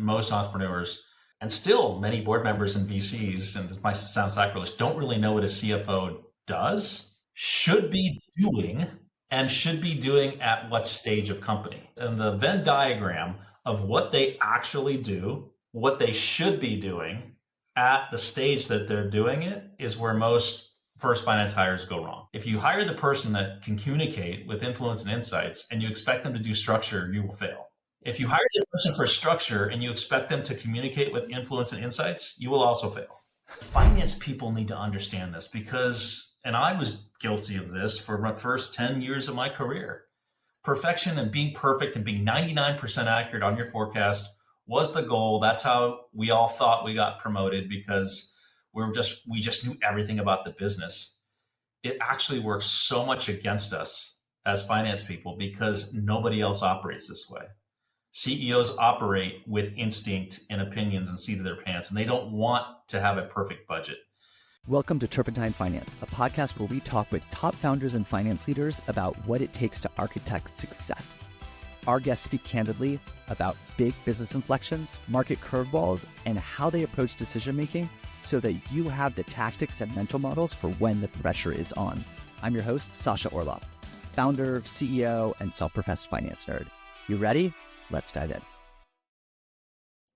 most entrepreneurs and still many board members and VCs, and this might sound sacrilege, don't really know what a CFO does, should be doing, and should be doing at what stage of company. And the Venn diagram of what they actually do, what they should be doing at the stage that they're doing it is where most first finance hires go wrong. If you hire the person that can communicate with influence and insights and you expect them to do structure, you will fail. If you hire the person for structure and you expect them to communicate with influence and insights, you will also fail. Finance people need to understand this because, and I was guilty of this for my first 10 years of my career. Perfection and being perfect and being 99% accurate on your forecast was the goal. That's how we all thought we got promoted because we just knew everything about the business. It actually works so much against us as finance people because nobody else operates this way. CEOs operate with instinct and opinions and seat of their pants, and they don't want to have a perfect budget. Welcome to Turpentine Finance, a podcast where we talk with top founders and finance leaders about what it takes to architect success. Our guests speak candidly about big business inflections, market curveballs, and how they approach decision-making so that you have the tactics and mental models for when the pressure is on. I'm your host, Sasha Orloff, founder, CEO, and self-professed finance nerd. You ready? Let's dive in.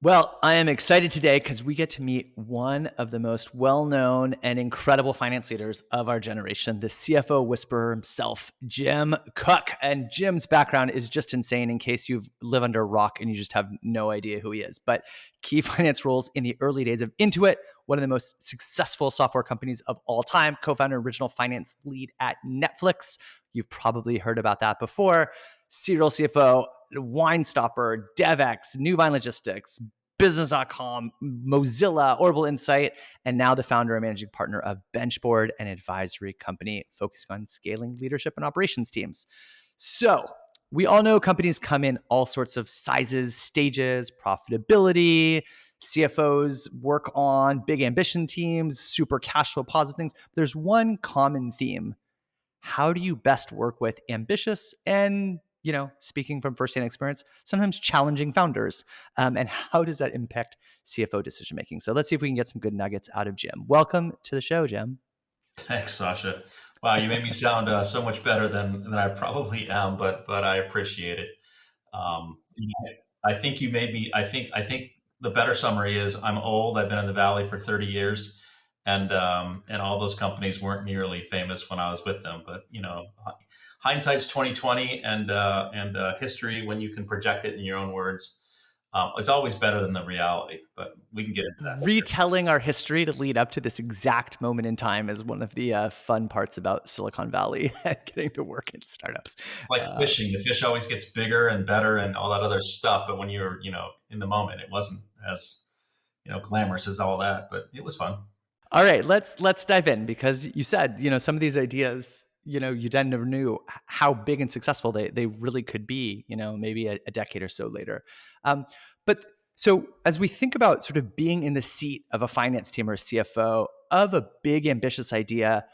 Well, I am excited today because we get to meet one of the most well-known and incredible finance leaders of our generation, the CFO Whisperer himself, Jim Cook. And Jim's background is just insane in case you live under a rock and you just have no idea who he is. But key finance roles in the early days of Intuit, one of the most successful software companies of all time, co-founder and original finance lead at Netflix. You've probably heard about that before. Serial CFO, Wine Stopper, DevX, Newvine Logistics, Business.com, Mozilla, Orbital Insight, and now the founder and managing partner of BenchBoard, an advisory company focusing on scaling leadership and operations teams. So we all know companies come in all sorts of sizes, stages, profitability. CFOs work on big ambition teams, super cash flow positive things. There's one common theme. How do you best work with ambitious and, speaking from firsthand experience, sometimes challenging founders? And how does that impact CFO decision-making? So let's see if we can get some good nuggets out of Jim. Welcome to the show, Jim. Thanks, Sasha. Wow, you made me sound so much better than I probably am, but I appreciate it. I think you made me. I think the better summary is I'm old. I've been in the Valley for 30 years. And all those companies weren't nearly famous when I was with them. But hindsight's 2020, and history, when you can project it in your own words, is always better than the reality. But we can get into that. Retelling our history to lead up to this exact moment in time is one of the fun parts about Silicon Valley, getting to work in startups. It's like fishing. The fish always gets bigger and better and all that other stuff. But when you're in the moment, it wasn't as glamorous as all that. But it was fun. All right, let's dive in because you said, some of these ideas, you then never knew how big and successful they really could be, maybe a decade or so later. But so as we think about sort of being in the seat of a finance team or a CFO of a big, ambitious idea,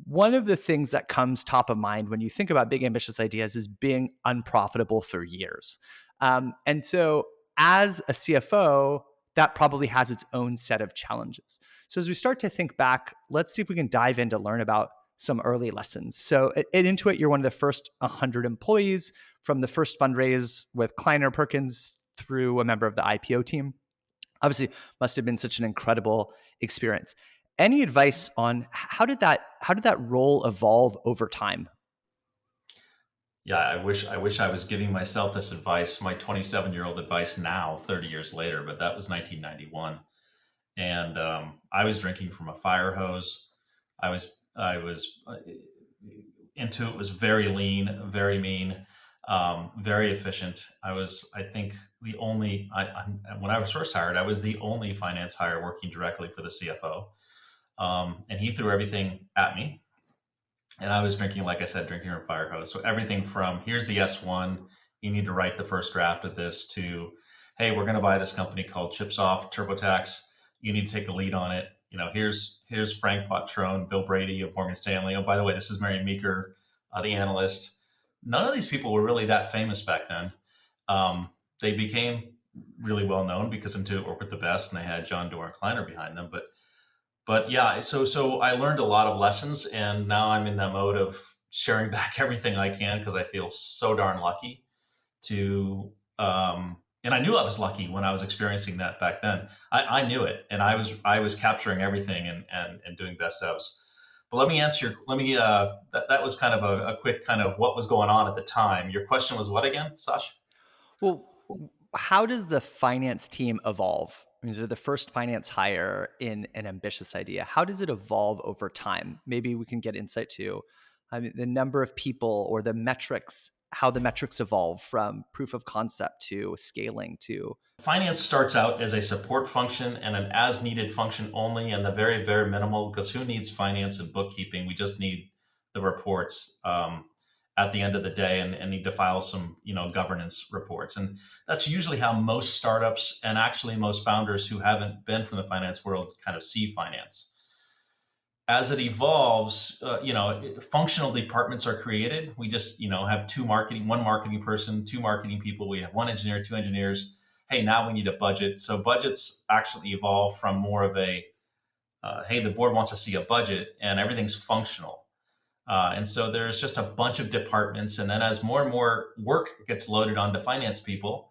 one of the things that comes top of mind when you think about big, ambitious ideas is being unprofitable for years. And so as a CFO, that probably has its own set of challenges. So as we start to think back, let's see if we can dive in to learn about some early lessons. So at Intuit, you're one of the first 100 employees from the first fundraise with Kleiner Perkins through a member of the IPO team. Obviously, must have been such an incredible experience. Any advice on how did that role evolve over time? Yeah, I wish I was giving myself this advice, my 27-year-old advice now, 30 years later, but that was 1991. And I was drinking from a fire hose. Intuit was very lean, very mean, very efficient. I think the only, when I was first hired, I was the only finance hire working directly for the CFO. And he threw everything at me. And I was drinking, like I said, drinking from a fire hose. So everything from here's the S1, you need to write the first draft of this, to, hey, we're going to buy this company called ChipSoft TurboTax. You need to take the lead on it. Here's Frank Quattrone, Bill Brady of Morgan Stanley. Oh, by the way, this is Mary Meeker, the analyst. None of these people were really that famous back then. They became really well known because Intuit worked with the best, and they had John Doerr and Kleiner behind them. But yeah, so I learned a lot of lessons, and now I'm in that mode of sharing back everything I can because I feel so darn lucky to. And I knew I was lucky when I was experiencing that back then. I knew it, and I was capturing everything and doing best ofs. But let me answer your. Let me. That was kind of a quick kind of what was going on at the time. Your question was what again, Sasha? Well, how does the finance team evolve? I mean, they're the first finance hire in an ambitious idea. How does it evolve over time? Maybe we can get insight to, I mean, the number of people or the metrics, how the metrics evolve from proof of concept to scaling to. Finance starts out as a support function and an as needed function only, and the very, very minimal, because who needs finance and bookkeeping? We just need the reports at the end of the day and need to file some, governance reports. And that's usually how most startups and actually most founders who haven't been from the finance world kind of see finance. As it evolves, functional departments are created. We just, have one marketing person, two marketing people. We have one engineer, two engineers. Hey, now we need a budget. So budgets actually evolve from more of a, hey, the board wants to see a budget and everything's functional. And so there's just a bunch of departments. And then as more and more work gets loaded onto finance people,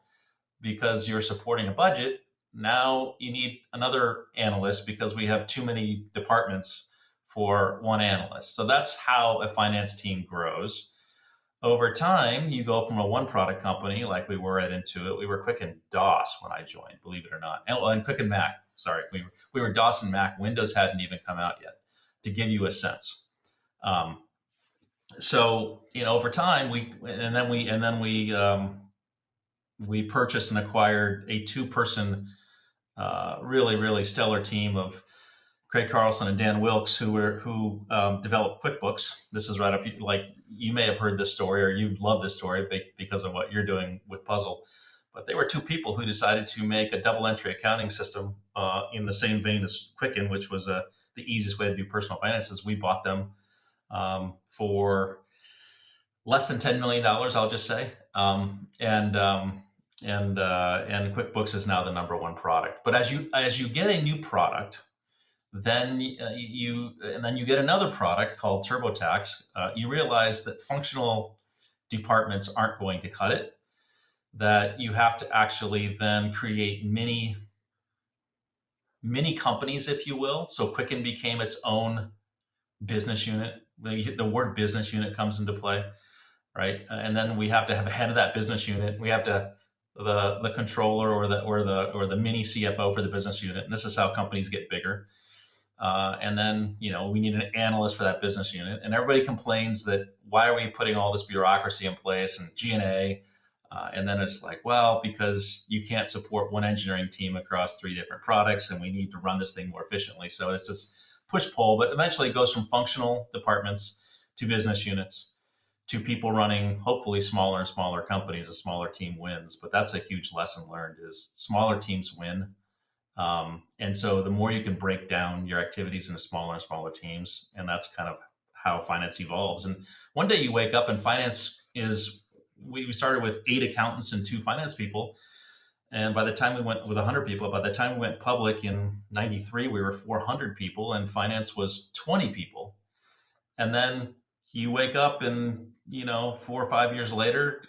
because you're supporting a budget, now you need another analyst because we have too many departments for one analyst. So that's how a finance team grows. Over time, you go from a one product company like we were at Intuit. We were Quick and DOS when I joined, believe it or not. And Quick and Mac, sorry. We were DOS and Mac. Windows hadn't even come out yet, to give you a sense. So, over time, we purchased and acquired a two-person, really, really stellar team of Craig Carlson and Dan Wilkes, who developed QuickBooks. This is right up, like you may have heard this story or you'd love this story because of what you're doing with Puzzle. But they were two people who decided to make a double entry accounting system in the same vein as Quicken, which was the easiest way to do personal finances. We bought them for less than $10 million, I'll just say. And QuickBooks is now the number one product. But as you get a new product, then you get another product called TurboTax. You realize that functional departments aren't going to cut it. That you have to actually then create mini companies, if you will. So Quicken became its own business unit. The word business unit comes into play, right? And then we have to have a head of that business unit. We have to the controller or the mini CFO for the business unit. And this is how companies get bigger. And then, we need an analyst for that business unit. And everybody complains that why are we putting all this bureaucracy in place and G&A? And then it's like, well, because you can't support one engineering team across three different products and we need to run this thing more efficiently. So it's this push-pull, but eventually it goes from functional departments to business units to people running hopefully smaller and smaller companies. A smaller team wins. But that's a huge lesson learned is smaller teams win. And so the more you can break down your activities into smaller and smaller teams, and that's kind of how finance evolves. And one day you wake up and finance we started with 8 accountants and 2 finance people. And by the time we went with 100 people, by the time we went public in 93, we were 400 people and finance was 20 people. And then you wake up and, 4 or 5 years later,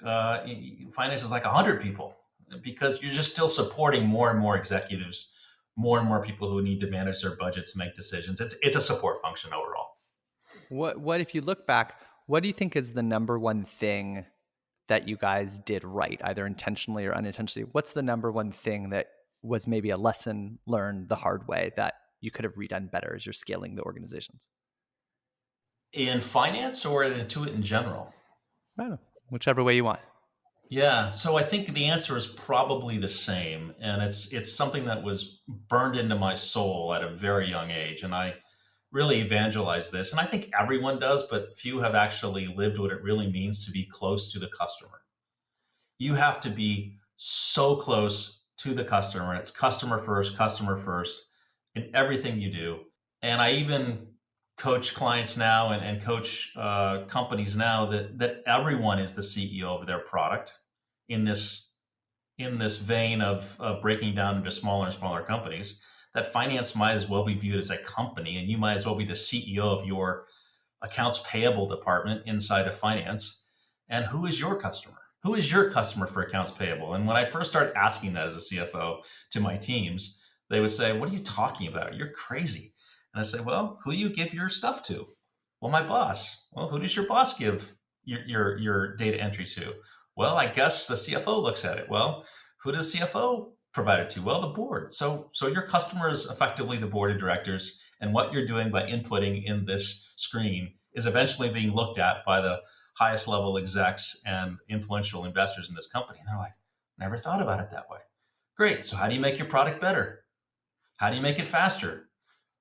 finance is like 100 people because you're just still supporting more and more executives, more and more people who need to manage their budgets and make decisions. It's a support function overall. What if you look back, what do you think is the number one thing that you guys did right, either intentionally or unintentionally? What's the number one thing that was maybe a lesson learned the hard way that you could have redone better as you're scaling the organizations? In finance or in Intuit in general? I don't know, whichever way you want. Yeah, so I think the answer is probably the same, and it's something that was burned into my soul at a very young age, and I really evangelize this, and I think everyone does, but few have actually lived what it really means to be close to the customer. You have to be so close to the customer. It's customer first in everything you do. And I even coach clients now and coach companies now that everyone is the CEO of their product in this in this vein of breaking down into smaller and smaller companies, that finance might as well be viewed as a company, and you might as well be the CEO of your accounts payable department inside of finance. And who is your customer? Who is your customer for accounts payable? And when I first started asking that as a CFO to my teams, they would say, "What are you talking about? You're crazy." And I say, "Well, who do you give your stuff to?" "Well, my boss." "Well, who does your boss give your data entry to?" "Well, I guess the CFO looks at it." "Well, who does CFO provide it to?" "Well, the board." So your customer is effectively the board of directors, and what you're doing by inputting in this screen is eventually being looked at by the highest level execs and influential investors in this company. And they're like, "Never thought about it that way." Great. So how do you make your product better? How do you make it faster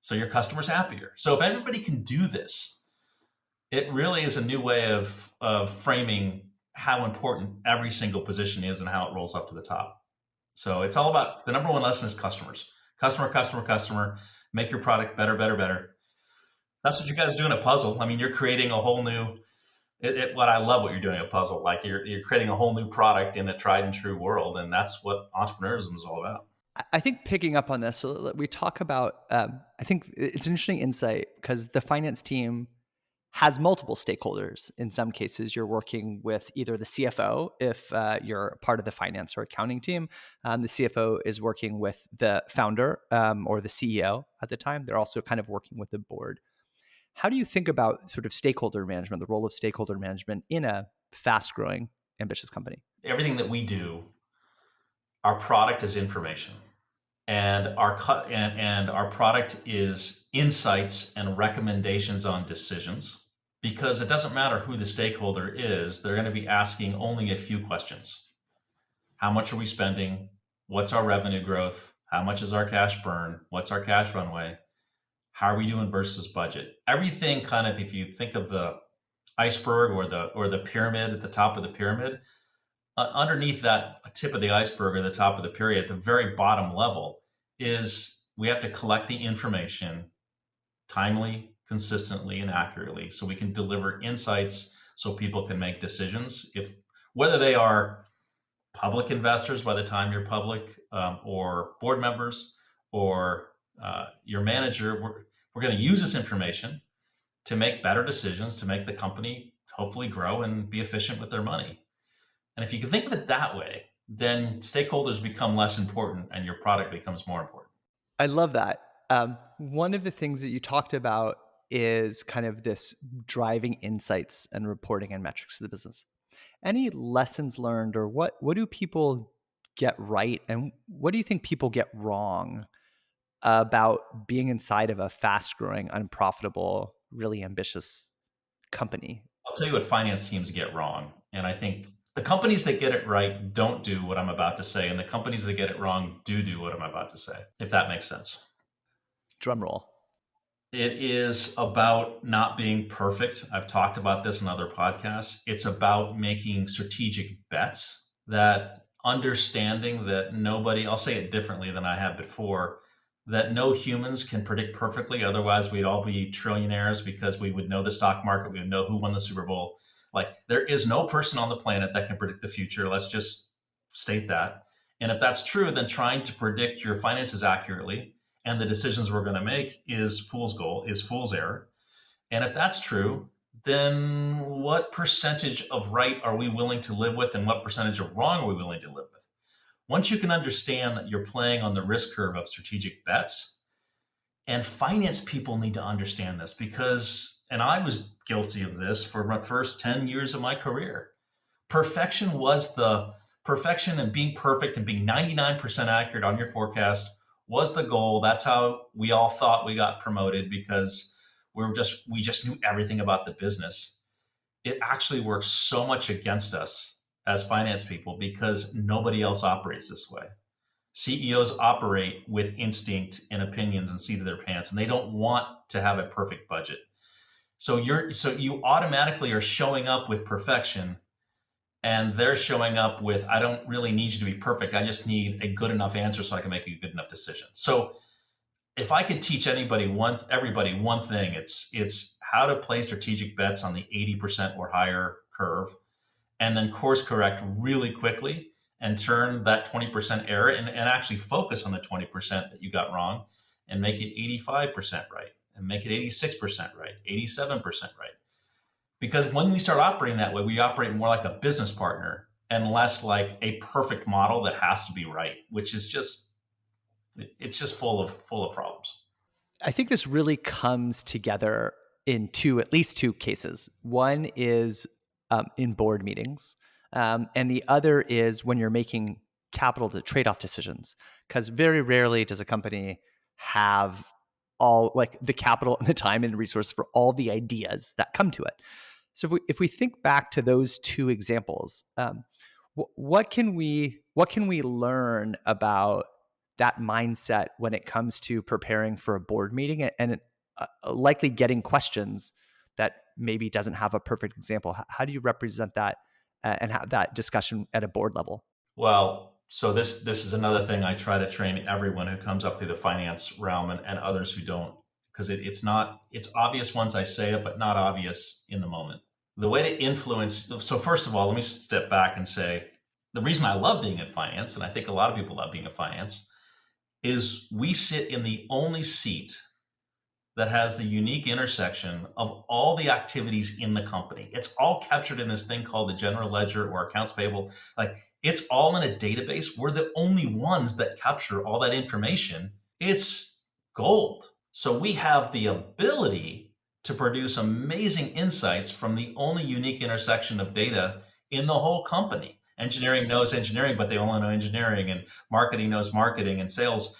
so your customer's happier? So if everybody can do this, it really is a new way of framing how important every single position is and how it rolls up to the top. So it's all about, the number one lesson is customers. Customer, customer, customer. Make your product better, better, better. That's what you guys do in a puzzle. I mean, you're creating a whole new, what I love what you're doing a puzzle. Like you're creating a whole new product in a tried and true world. And that's what entrepreneurship is all about. I think picking up on this, so we talk about, I think it's an interesting insight because the finance team has multiple stakeholders. In some cases, you're working with either the CFO, if you're part of the finance or accounting team. The CFO is working with the founder or the CEO at the time. They're also kind of working with the board. How do you think about sort of stakeholder management, the role of stakeholder management in a fast-growing, ambitious company? Everything that we do, our product is information. And our product is insights and recommendations on decisions, because it doesn't matter who the stakeholder is, they're going to be asking only a few questions. How much are we spending? What's our revenue growth? How much is our cash burn? What's our cash runway? How are we doing versus budget? Everything kind of, if you think of the iceberg or the pyramid at the top of the pyramid, underneath that tip of the iceberg or the top of the pyramid, at the very bottom level, is we have to collect the information timely, consistently, and accurately so we can deliver insights so people can make decisions, if whether they are public investors by the time you're public, or board members, or your manager. We're going to use this information to make better decisions, to make the company hopefully grow and be efficient with their money. And if you can think of it that way, then stakeholders become less important and your product becomes more important. I love that. One of the things that you talked about is kind of this driving insights and reporting and metrics to the business. Any lessons learned, or what do people get right, and what do you think people get wrong about being inside of a fast-growing, unprofitable, really ambitious company? I'll tell you what finance teams get wrong. And I think the companies that get it right don't do what I'm about to say. And the companies that get it wrong do what I'm about to say, if that makes sense. Drum roll. It is about not being perfect. I've talked about this in other podcasts. It's about making strategic bets, that understanding that nobody, I'll say it differently than I have before, that no humans can predict perfectly. Otherwise, we'd all be trillionaires because we would know the stock market. We would know who won the Super Bowl. Like, there is no person on the planet that can predict the future. Let's just state that. And if that's true, then trying to predict your finances accurately and the decisions we're going to make is fool's gold, is fool's error. And if that's true, then what percentage of right are we willing to live with, and what percentage of wrong are we willing to live with? Once you can understand that you're playing on the risk curve of strategic bets, and finance people need to understand this, because, and I was guilty of this for my first 10 years of my career. Perfection and being perfect and being 99% accurate on your forecast was the goal. That's how we all thought we got promoted, because we just knew everything about the business. It actually works so much against us as finance people because nobody else operates this way. CEOs operate with instinct and opinions and seat of their pants, and they don't want to have a perfect budget. So you automatically are showing up with perfection, and they're showing up with, I don't really need you to be perfect. I just need a good enough answer so I can make a good enough decision. So if I could teach everybody one thing, it's how to play strategic bets on the 80% or higher curve, and then course correct really quickly and turn that 20% error and actually focus on the 20% that you got wrong and make it 85% right and make it 86% right, 87% right. Because when we start operating that way, we operate more like a business partner and less like a perfect model that has to be right, which is just, it's just full of problems. I think this really comes together in at least two cases. One is in board meetings, and the other is when you're making capital to trade-off decisions. Because very rarely does a company have all like the capital and the time and resource for all the ideas that come to it. So if we think back to those two examples, what can we learn about that mindset when it comes to preparing for a board meeting and likely getting questions that maybe doesn't have a perfect example? How do you represent that and have that discussion at a board level? Well, so this is another thing I try to train everyone who comes up through the finance realm and others who don't, because it's obvious once I say it, but not obvious in the moment. The way to influence, so first of all, let me step back and say, the reason I love being in finance, and I think a lot of people love being in finance, is we sit in the only seat that has the unique intersection of all the activities in the company. It's all captured in this thing called the general ledger or accounts payable. Like, it's all in a database. We're the only ones that capture all that information. It's gold. So we have the ability to produce amazing insights from the only unique intersection of data in the whole company. Engineering knows engineering, but they only know engineering, and marketing knows marketing, and sales.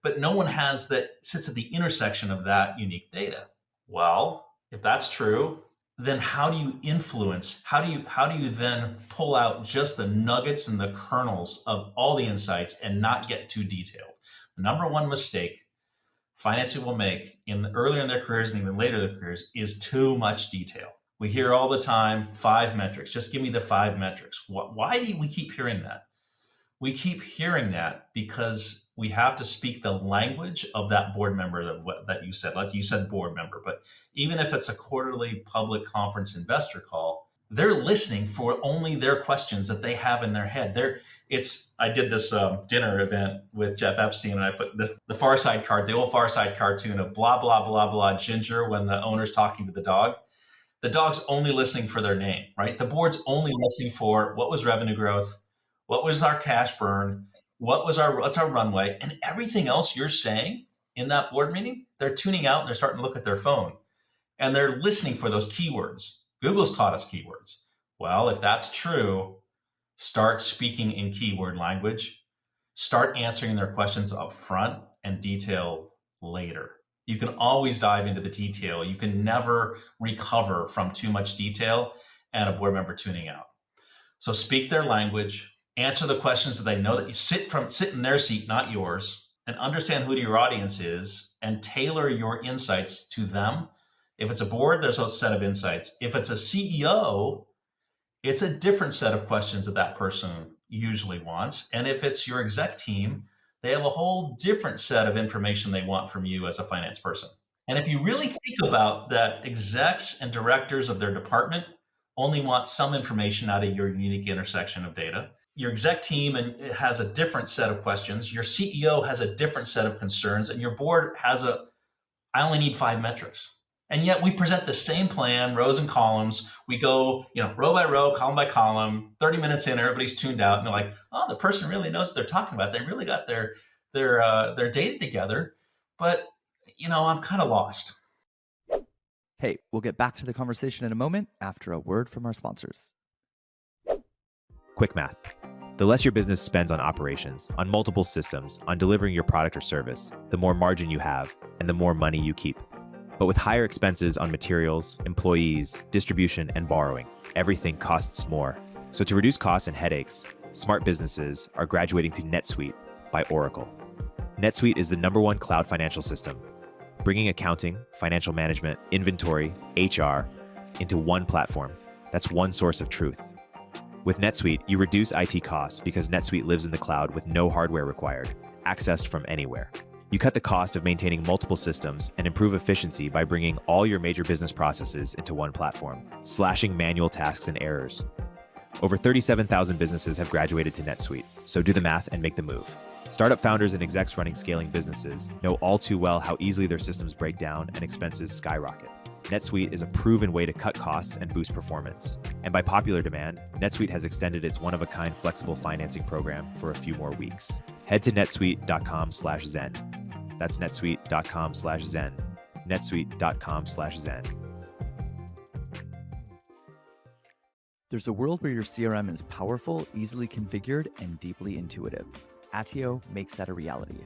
But no one sits at the intersection of that unique data. Well, if that's true, then how do you influence? How do you then pull out just the nuggets and the kernels of all the insights and not get too detailed? The number one mistake finance people make earlier in their careers and even later in their careers is too much detail. We hear all the time, 5 metrics. Just give me the 5 metrics. Why do we keep hearing that? We keep hearing that because we have to speak the language of that board member that you said. Like you said, board member. But even if it's a quarterly public conference investor call, they're listening for only their questions that they have in their head. I did this dinner event with Jeff Epstein, and I put the Far Side card, the old Far Side cartoon of blah, blah, blah, blah, Ginger, when the owner's talking to the dog. The dog's only listening for their name, right? The board's only listening for what was revenue growth, what was our cash burn, what's our runway, and everything else you're saying in that board meeting, they're tuning out and they're starting to look at their phone. And they're listening for those keywords. Google's taught us keywords. Well, if that's true, start speaking in keyword language. Start answering their questions up front and detail later. You can always dive into the detail. You can never recover from too much detail and a board member tuning out. So speak their language, answer the questions that they know, that you sit in their seat, not yours, and understand who your audience is and tailor your insights to them. If it's a board, there's a set of insights. If it's a CEO, it's a different set of questions that person usually wants. And if it's your exec team, they have a whole different set of information they want from you as a finance person. And if you really think about that, execs and directors of their department only want some information out of your unique intersection of data. Your exec team has a different set of questions. Your CEO has a different set of concerns, and your board has I only need 5 metrics. And yet we present the same plan, rows and columns. We go, row by row, column by column. 30 minutes in, everybody's tuned out, and they're like, "Oh, the person really knows what they're talking about. They really got their data together." But I'm kind of lost. Hey, we'll get back to the conversation in a moment after a word from our sponsors. Quick math. The less your business spends on operations, on multiple systems, on delivering your product or service, the more margin you have and the more money you keep. But with higher expenses on materials, employees, distribution, and borrowing, everything costs more. So to reduce costs and headaches, smart businesses are graduating to Netsuite by Oracle. Netsuite is the #1 cloud financial system, bringing accounting, financial management, inventory, HR into one platform. That's one source of truth. With Netsuite, you reduce IT costs because Netsuite lives in the cloud with no hardware required, accessed from anywhere. You cut the cost of maintaining multiple systems and improve efficiency by bringing all your major business processes into one platform, slashing manual tasks and errors. Over 37,000 businesses have graduated to NetSuite, so do the math and make the move. Startup founders and execs running scaling businesses know all too well how easily their systems break down and expenses skyrocket. NetSuite is a proven way to cut costs and boost performance. And by popular demand, NetSuite has extended its one-of-a-kind flexible financing program for a few more weeks. Head to netsuite.com/zen. That's netsuite.com/zen. netsuite.com/zen. There's a world where your CRM is powerful, easily configured, and deeply intuitive. Attio makes that a reality.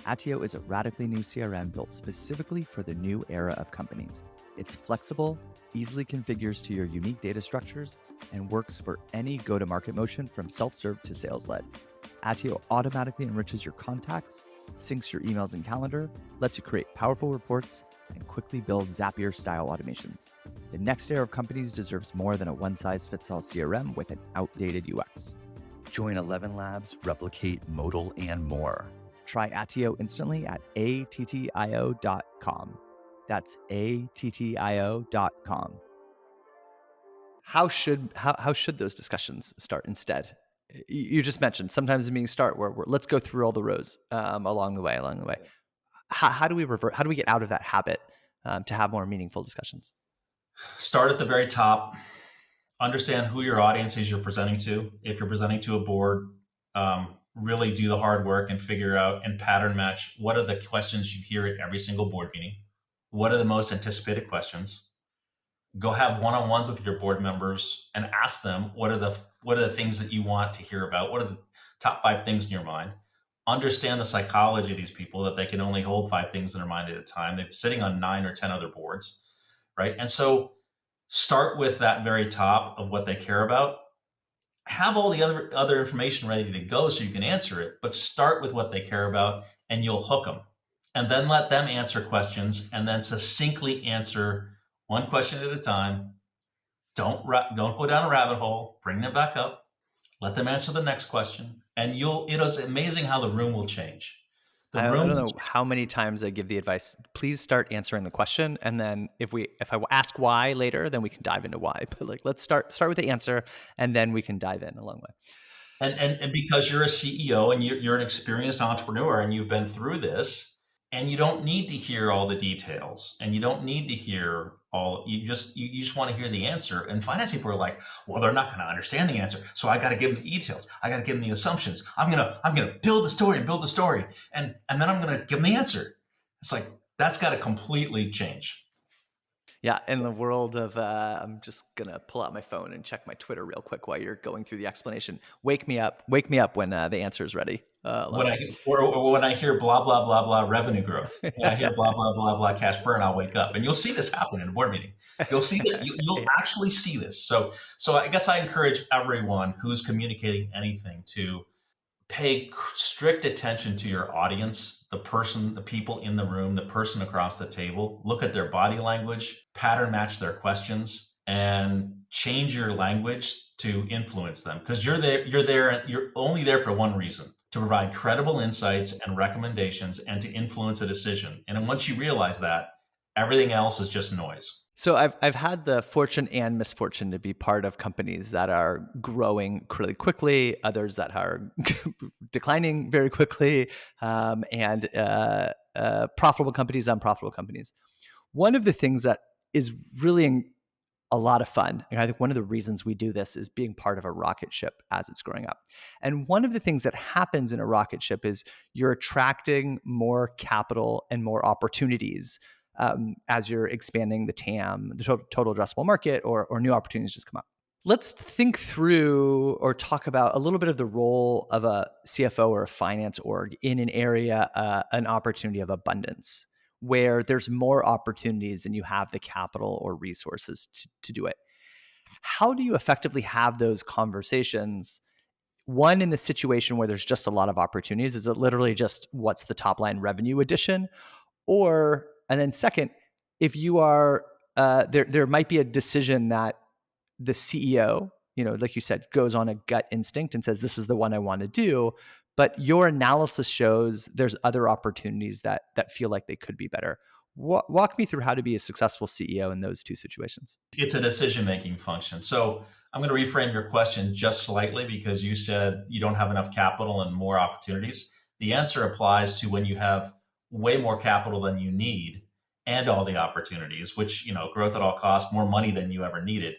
Attio is a radically new CRM built specifically for the new era of companies. It's flexible, easily configures to your unique data structures, and works for any go-to-market motion from self-serve to sales-led. Attio automatically enriches your contacts, syncs your emails and calendar, lets you create powerful reports, and quickly build Zapier-style automations. The next era of companies deserves more than a one-size-fits-all CRM with an outdated UX. Join 11 Labs, Replicate, Modal, and more. Try Attio instantly at attio.com. That's attio.com. How should those discussions start instead? You just mentioned sometimes the meetings start where let's go through all the rows along the way. How do we revert? How do we get out of that habit to have more meaningful discussions? Start at the very top. Understand who your audience is you're presenting to. If you're presenting to a board, really do the hard work and figure out and pattern match what are the questions you hear at every single board meeting. What are the most anticipated questions? Go have one-on-ones with your board members and ask them what are the things that you want to hear about. What are the top 5 things in your mind? Understand the psychology of these people, that they can only hold 5 things in their mind at a time. They're sitting on 9 or 10 other boards, right? And so start with that very top of what they care about. Have all the other information ready to go so you can answer it, but start with what they care about and you'll hook them. And then let them answer questions and then succinctly answer one question at a time. Don't go down a rabbit hole. Bring them back up. Let them answer the next question. And it is amazing how the room will change. I don't know how many times I give the advice, please start answering the question. And then if I ask why later, then we can dive into why. But let's start with the answer and then we can dive in along the way. And because you're a CEO and you're an experienced entrepreneur and you've been through this, and you don't need to hear all the details, and you don't need to hear you just want to hear the answer. And finance people are like, well, they're not going to understand the answer, so I got to give them the details. I got to give them the assumptions. I'm gonna build the story, and then I'm gonna give them the answer. It's like that's got to completely change. Yeah, in the world of, I'm just gonna pull out my phone and check my Twitter real quick while you're going through the explanation. Wake me up when the answer is ready. When I hear blah blah blah blah revenue growth, when I hear blah blah blah blah cash burn, I'll wake up, and you'll see this happen in a board meeting. You'll see that you'll actually see this. So I guess I encourage everyone who's communicating anything to pay strict attention to your audience, the person, the people in the room, the person across the table. Look at their body language, pattern match their questions, and change your language to influence them. Because you're only there for one reason: to provide credible insights and recommendations and to influence a decision. And then once you realize that, everything else is just noise. So I've had the fortune and misfortune to be part of companies that are growing really quickly, others that are declining very quickly, and profitable companies, unprofitable companies. One of the things that is really a lot of fun, and I think one of the reasons we do this, is being part of a rocket ship as it's growing up. And one of the things that happens in a rocket ship is you're attracting more capital and more opportunities as you're expanding the TAM, the total addressable market, or new opportunities just come up. Let's think through or talk about a little bit of the role of a CFO or a finance org in an area, an opportunity of abundance, where there's more opportunities than you have the capital or resources to do it. How do you effectively have those conversations? One, in the situation where there's just a lot of opportunities, is it literally just what's the top line revenue addition? And then second, if you are, there might be a decision that the CEO, like you said, goes on a gut instinct and says, this is the one I want to do. But your analysis shows there's other opportunities that feel like they could be better. Walk me through how to be a successful CEO in those two situations. It's a decision-making function. So I'm going to reframe your question just slightly because you said you don't have enough capital and more opportunities. The answer applies to when you have way more capital than you need and all the opportunities, which, growth at all costs, more money than you ever needed.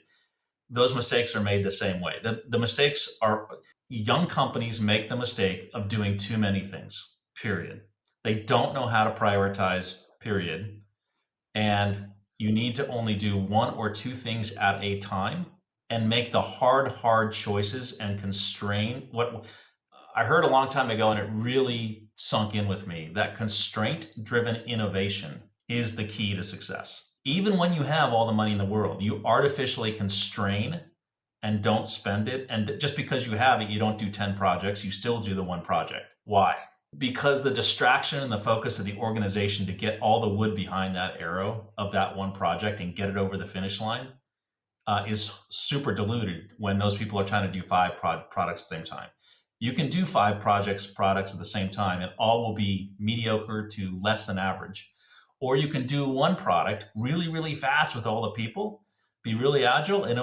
Those mistakes are made the same way. The mistakes are, young companies make the mistake of doing too many things, period. They don't know how to prioritize, period. And you need to only do one or two things at a time and make the hard choices and constrain what I heard a long time ago, and it really sunk in with me, that constraint driven innovation is the key to success. Even when you have all the money in the world, you artificially constrain and don't spend it. And just because you have it, you don't do 10 projects, you still do the one project. Why? Because the distraction and the focus of the organization to get all the wood behind that arrow of that one project and get it over the finish line is super diluted when those people are trying to do 5 products at the same time. You can do 5 products at the same time, and all will be mediocre to less than average. Or you can do one product really, really fast with all the people, be really agile, and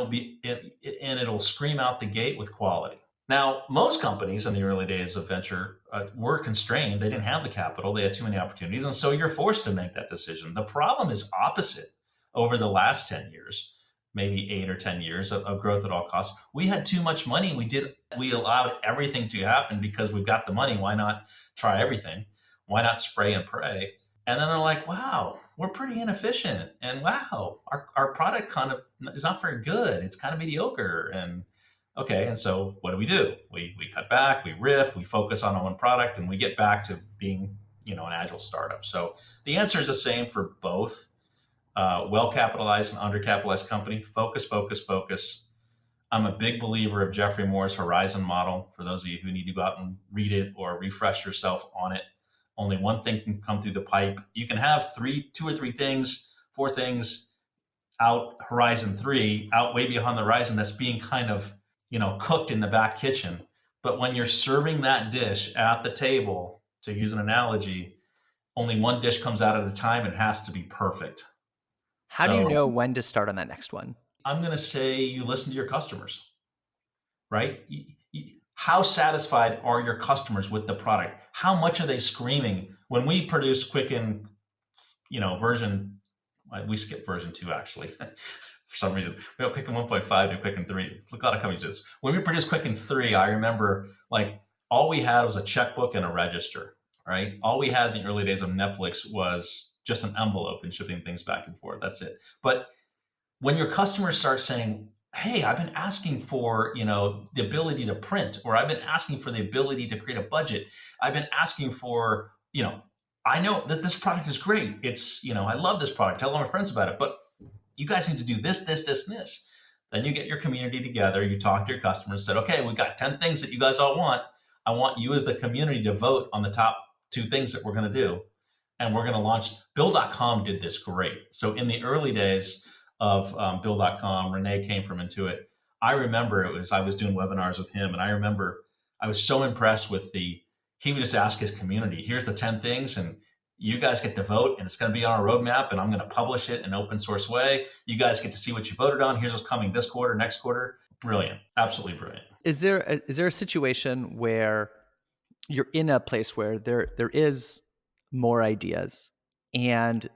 it'll scream out the gate with quality. Now, most companies in the early days of venture were constrained. They didn't have the capital. They had too many opportunities. And so you're forced to make that decision. The problem is opposite over the last 10 years, maybe 8 or 10 years of growth at all costs. We had too much money. We allowed everything to happen because we've got the money. Why not try everything? Why not spray and pray? And then they're like, wow, we're pretty inefficient. And wow, our product kind of is not very good. It's kind of mediocre. And okay, and so what do? We cut back, we riff, we focus on one product, and we get back to being, an agile startup. So the answer is the same for both well-capitalized and undercapitalized company. Focus, focus, focus. I'm a big believer of Jeffrey Moore's Horizon model. For those of you who need to go out and read it or refresh yourself on it, only one thing can come through the pipe. You can have 2 or 3 things, 4 things out Horizon 3, out way beyond the horizon that's being kind of cooked in the back kitchen. But when you're serving that dish at the table, to use an analogy, only one dish comes out at a time and it has to be perfect. How do you know when to start on that next one? I'm going to say you listen to your customers, right? How satisfied are your customers with the product? How much are they screaming? When we produce Quicken, version, we skipped version 2 actually. For some reason, we have Quicken 1.5 to Quicken 3. A lot of companies do this. When we produced Quicken 3, I remember all we had was a checkbook and a register, right? All we had in the early days of Netflix was just an envelope and shipping things back and forth. That's it. But when your customers start saying, hey, I've been asking for, the ability to print, or I've been asking for the ability to create a budget. I've been asking for, I know this product is great. It's, I love this product. Tell all my friends about it. But you guys need to do this, this, this, and this. Then you get your community together. You talk to your customers, said, okay, we got 10 things that you guys all want. I want you as the community to vote on the top 2 things that we're going to do. And we're going to launch. Bill.com did this great. So in the early days of Bill.com, Renee came from Intuit. I remember I was doing webinars with him. And I remember I was so impressed with he would just ask his community, here's the 10 things. And you guys get to vote, and it's going to be on our roadmap, and I'm going to publish it in an open source way. You guys get to see what you voted on. Here's what's coming this quarter, next quarter. Brilliant. Absolutely brilliant. Is there a situation where you're in a place where there is more ideas and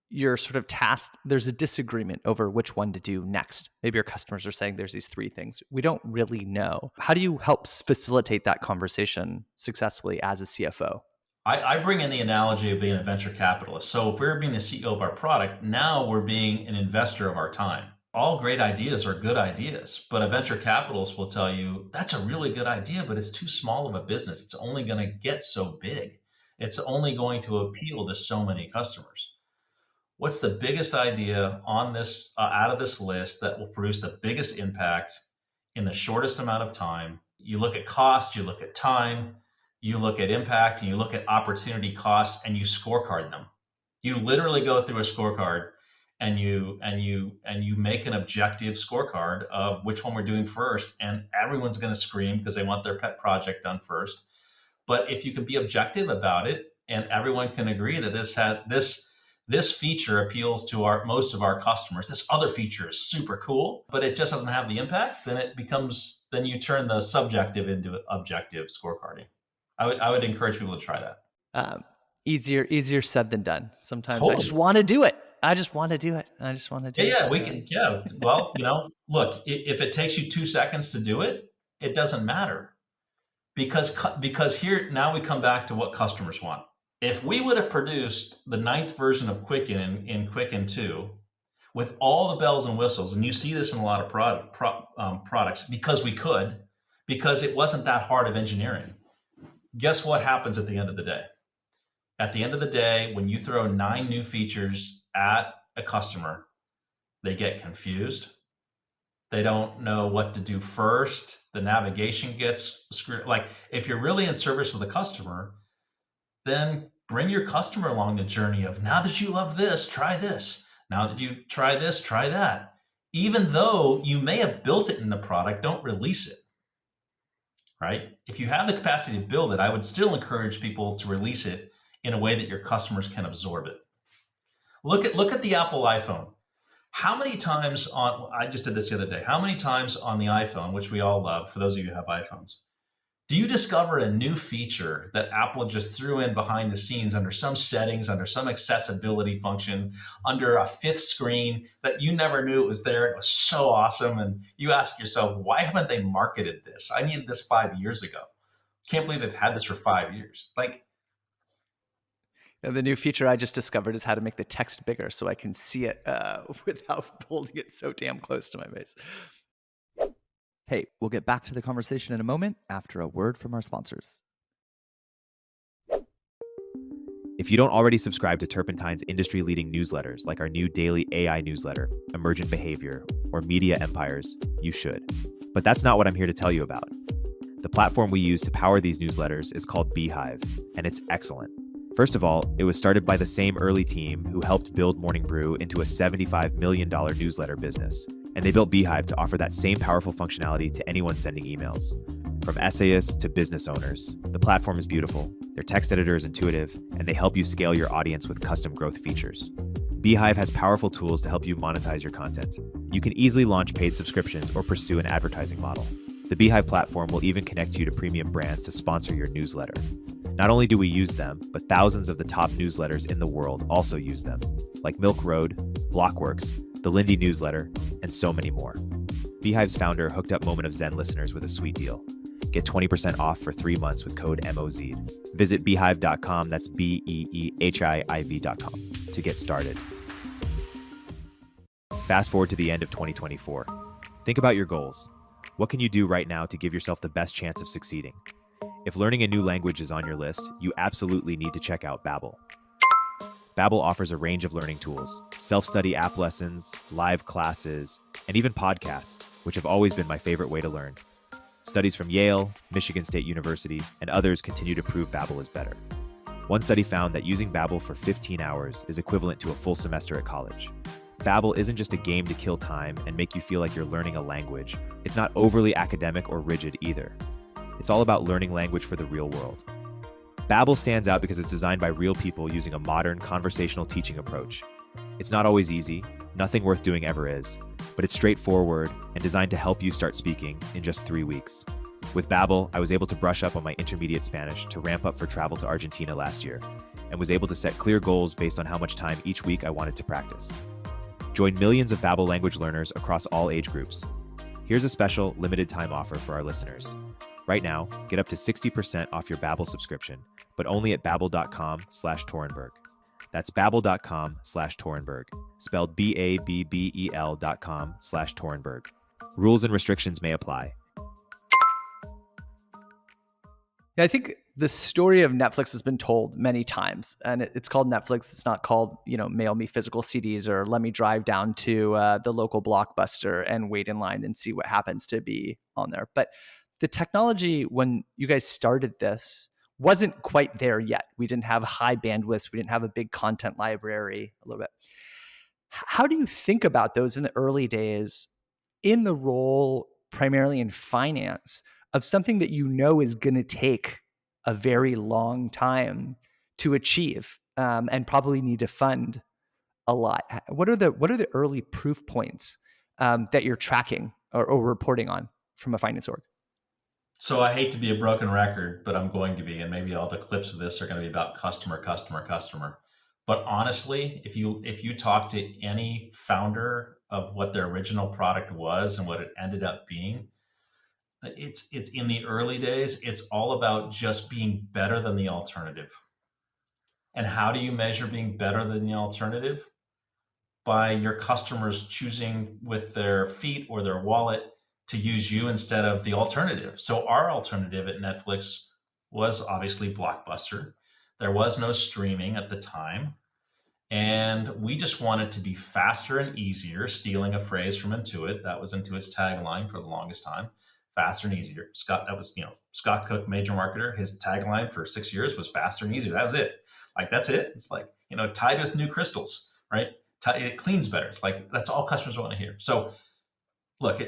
you're sort of tasked, there's a disagreement over which one to do next? Maybe your customers are saying there's these 3 things. We don't really know. How do you help facilitate that conversation successfully as a CFO? I bring in the analogy of being a venture capitalist. So if we're being the CEO of our product, now we're being an investor of our time. All great ideas are good ideas, but a venture capitalist will tell you, that's a really good idea, but it's too small of a business. It's only going to get so big. It's only going to appeal to so many customers. What's the biggest idea on this out of this list that will produce the biggest impact in the shortest amount of time? You look at cost, you look at time, you look at impact, and you look at opportunity costs, and you scorecard them. You literally go through a scorecard and you make an objective scorecard of which one we're doing first. And everyone's going to scream because they want their pet project done first. But if you can be objective about it and everyone can agree that this feature appeals to most of our customers. This other feature is super cool, but it just doesn't have the impact. Then you turn the subjective into objective scorecarding. I would encourage people to try that. Easier said than done. Sometimes Totally. I just want to do it. I just want to do it. I just want to do it. Yeah, we can. Yeah. Well, look, if it takes you 2 seconds to do it, it doesn't matter because here now we come back to what customers want. If we would have produced the 9th version of Quicken in Quicken 2 with all the bells and whistles, and you see this in a lot of products because it wasn't that hard of engineering. Guess what happens at the end of the day? At the end of the day, when you throw 9 new features at a customer, they get confused. They don't know what to do first. The navigation gets screwed. Like, if you're really in service of the customer, then bring your customer along the journey of, now that you love this, try this. Now that you try this, try that. Even though you may have built it in the product, don't release it. Right? If you have the capacity to build it, I would still encourage people to release it in a way that your customers can absorb it. Look at the Apple iPhone. How many times I just did this the other day, how many times on the iPhone, which we all love, for those of you who have iPhones, do you discover a new feature that Apple just threw in behind the scenes under some settings, under some accessibility function, under a 5th screen that you never knew it was there? It was so awesome. And you ask yourself, why haven't they marketed this? I needed this 5 years ago. Can't believe they've had this for 5 years. And the new feature I just discovered is how to make the text bigger so I can see it without holding it so damn close to my face. Hey, we'll get back to the conversation in a moment after a word from our sponsors. If you don't already subscribe to Turpentine's industry-leading newsletters, like our new daily AI newsletter, Emergent Behavior, or Media Empires, you should. But that's not what I'm here to tell you about. The platform we use to power these newsletters is called Beehiiv, and it's excellent. First of all, it was started by the same early team who helped build Morning Brew into a $75 million newsletter business. And they built Beehiiv to offer that same powerful functionality to anyone sending emails. From essayists to business owners, the platform is beautiful, their text editor is intuitive, and they help you scale your audience with custom growth features. Beehiiv has powerful tools to help you monetize your content. You can easily launch paid subscriptions or pursue an advertising model. The Beehiiv platform will even connect you to premium brands to sponsor your newsletter. Not only do we use them, but thousands of the top newsletters in the world also use them, like Milk Road, Blockworks, the Lindy newsletter, and so many more. Beehiiv's founder hooked up Moment of Zen listeners with a sweet deal. Get 20% off for 3 months with code MOZ. Visit beehiiv.com, that's BEEHIIV.com, to get started. Fast forward to the end of 2024. Think about your goals. What can you do right now to give yourself the best chance of succeeding? If learning a new language is on your list, you absolutely need to check out Babbel. Babbel offers a range of learning tools, self-study app lessons, live classes, and even podcasts, which have always been my favorite way to learn. Studies from Yale, Michigan State University, and others continue to prove Babbel is better. One study found that using Babbel for 15 hours is equivalent to a full semester at college. Babbel isn't just a game to kill time and make you feel like you're learning a language. It's not overly academic or rigid either. It's all about learning language for the real world. Babbel stands out because it's designed by real people using a modern conversational teaching approach. It's not always easy, nothing worth doing ever is, but it's straightforward and designed to help you start speaking in just 3 weeks. With Babbel, I was able to brush up on my intermediate Spanish to ramp up for travel to Argentina last year, and was able to set clear goals based on how much time each week I wanted to practice. Join millions of Babbel language learners across all age groups. Here's a special limited time offer for our listeners. Right now, get up to 60% off your Babbel subscription, but only at babbel.com/Torenberg. That's babbel.com/Torenberg, spelled BABBEL.com/Torenberg. Rules and restrictions may apply. Yeah, I think the story of Netflix has been told many times, and it's called Netflix. It's not called, mail me physical CDs or let me drive down to the local Blockbuster and wait in line and see what happens to be on there. But the technology, when you guys started this, wasn't quite there yet. We didn't have high bandwidths. We didn't have a big content library a little bit. How do you think about those in the early days in the role, primarily in finance, of something that is going to take a very long time to achieve and probably need to fund? a lot. What are the early proof points that you're tracking or reporting on from a finance org? So I hate to be a broken record, but I'm going to be, and maybe all the clips of this are going to be about customer, customer, customer. But honestly, if you talk to any founder of what their original product was and what it ended up being, it's in the early days, it's all about just being better than the alternative. And how do you measure being better than the alternative? By your customers choosing with their feet or their wallet to use you instead of the alternative. So our alternative at Netflix was obviously Blockbuster. There was no streaming at the time. And we just wanted to be faster and easier, stealing a phrase from Intuit. That was Intuit's tagline for the longest time. Faster and easier. That was, Scott Cook, major marketer. His tagline for 6 years was faster and easier. That was it. Like, that's it. It's like, tied with new crystals, right? It cleans better. It's like, that's all customers want to hear. So look,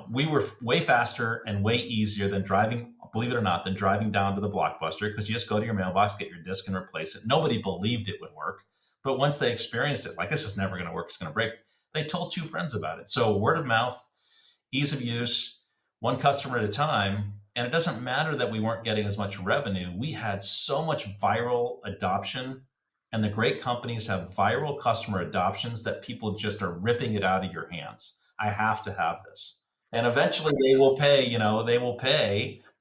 we were way faster and way easier than driving, believe it or not, than driving down to the Blockbuster, because you just go to your mailbox, get your disc and replace it. Nobody believed it would work. But once they experienced it, like, this is never going to work, it's going to break, they told 2 friends about it. So word of mouth, ease of use, one customer at a time. And it doesn't matter that we weren't getting as much revenue. We had so much viral adoption, and the great companies have viral customer adoptions that people just are ripping it out of your hands. I have to have this. And eventually they will pay,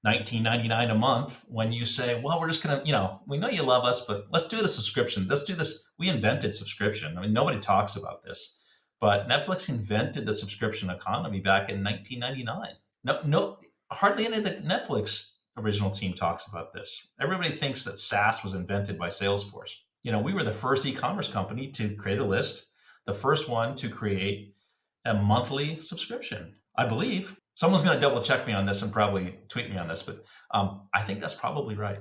$19.99 a month when you say, well, we're just going to, we know you love us, but let's do it a subscription. Let's do this. We invented subscription. I mean, nobody talks about this, but Netflix invented the subscription economy back in 1999. No, hardly any of the Netflix original team talks about this. Everybody thinks that SaaS was invented by Salesforce. We were the first e-commerce company to create a list, the first one to create a monthly subscription, I believe. Someone's going to double check me on this and probably tweet me on this, but I think that's probably right.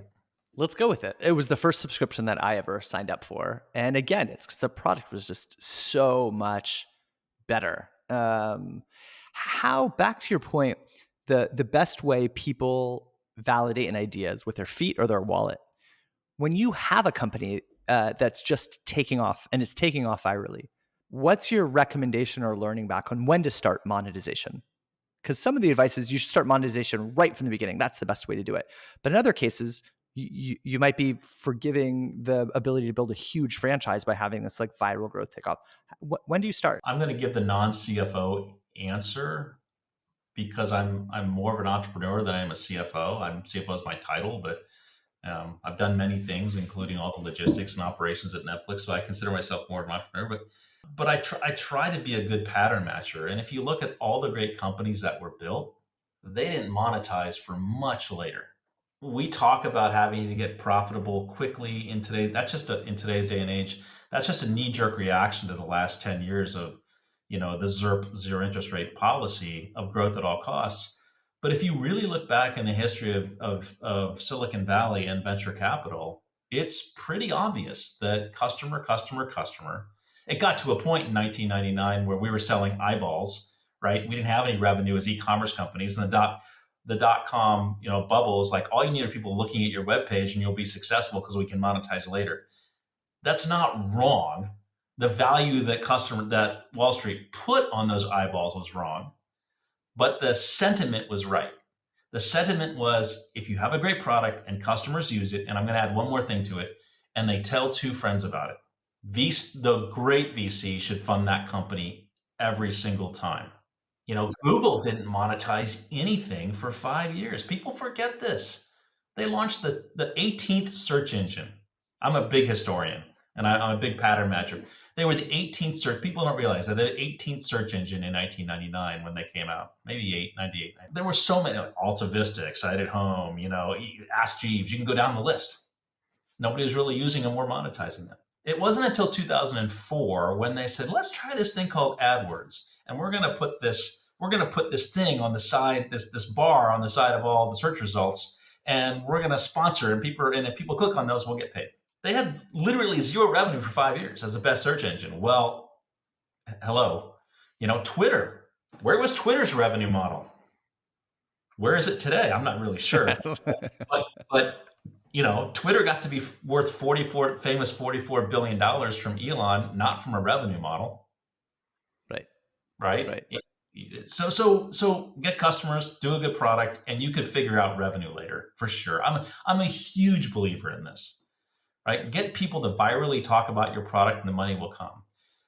Let's go with it. It was the first subscription that I ever signed up for. And again, it's because the product was just so much better. Back to your point, the best way people validate an idea is with their feet or their wallet. When you have a company that's just taking off and it's taking off virally, what's your recommendation or learning back on when to start monetization? Because some of the advice is you should start monetization right from the beginning. That's the best way to do it. But in other cases, you might be forgiving the ability to build a huge franchise by having this like viral growth take off. When do you start? I'm going to give the non-CFO answer because I'm more of an entrepreneur than I am a CFO. CFO is my title, but I've done many things, including all the logistics and operations at Netflix. So I consider myself more of an entrepreneur, but I try to be a good pattern matcher. And if you look at all the great companies that were built, they didn't monetize for much later. We talk about having to get profitable quickly in today's day and age. That's just a knee-jerk reaction to the last 10 years of, the ZIRP, zero interest rate policy of growth at all costs. But if you really look back in the history of Silicon Valley and venture capital, it's pretty obvious that customer. It got to a point in 1999 where we were selling eyeballs, right? We didn't have any revenue as e-commerce companies, and the dot-com bubble is like, all you need are people looking at your webpage and you'll be successful because we can monetize later. That's not wrong. The value that Wall Street put on those eyeballs was wrong, but the sentiment was right. The sentiment was, if you have a great product and customers use it, and I'm going to add one more thing to it, and they tell 2 friends about it, the great VC should fund that company every single time. Google didn't monetize anything for 5 years. People forget this. They launched the 18th search engine. I'm a big historian and I'm a big pattern matcher. They were the 18th search. People don't realize that they're the 18th search engine in 1999 when they came out, maybe 98. There were so many, like Alta Vista, Excited Home, Ask Jeeves. You can go down the list. Nobody was really using them or monetizing them. It wasn't until 2004 when they said, let's try this thing called AdWords. And we're going to put this thing on the side, this bar on the side of all the search results, and we're going to sponsor it. And if people click on those, we'll get paid. They had literally zero revenue for 5 years as the best search engine. Well, hello, Twitter. Where was Twitter's revenue model? Where is it today? I'm not really sure. but Twitter got to be worth famous $44 billion from Elon, not from a revenue model. Right. Right. So get customers, do a good product, and you could figure out revenue later for sure. I'm a huge believer in this, right? Get people to virally talk about your product and the money will come.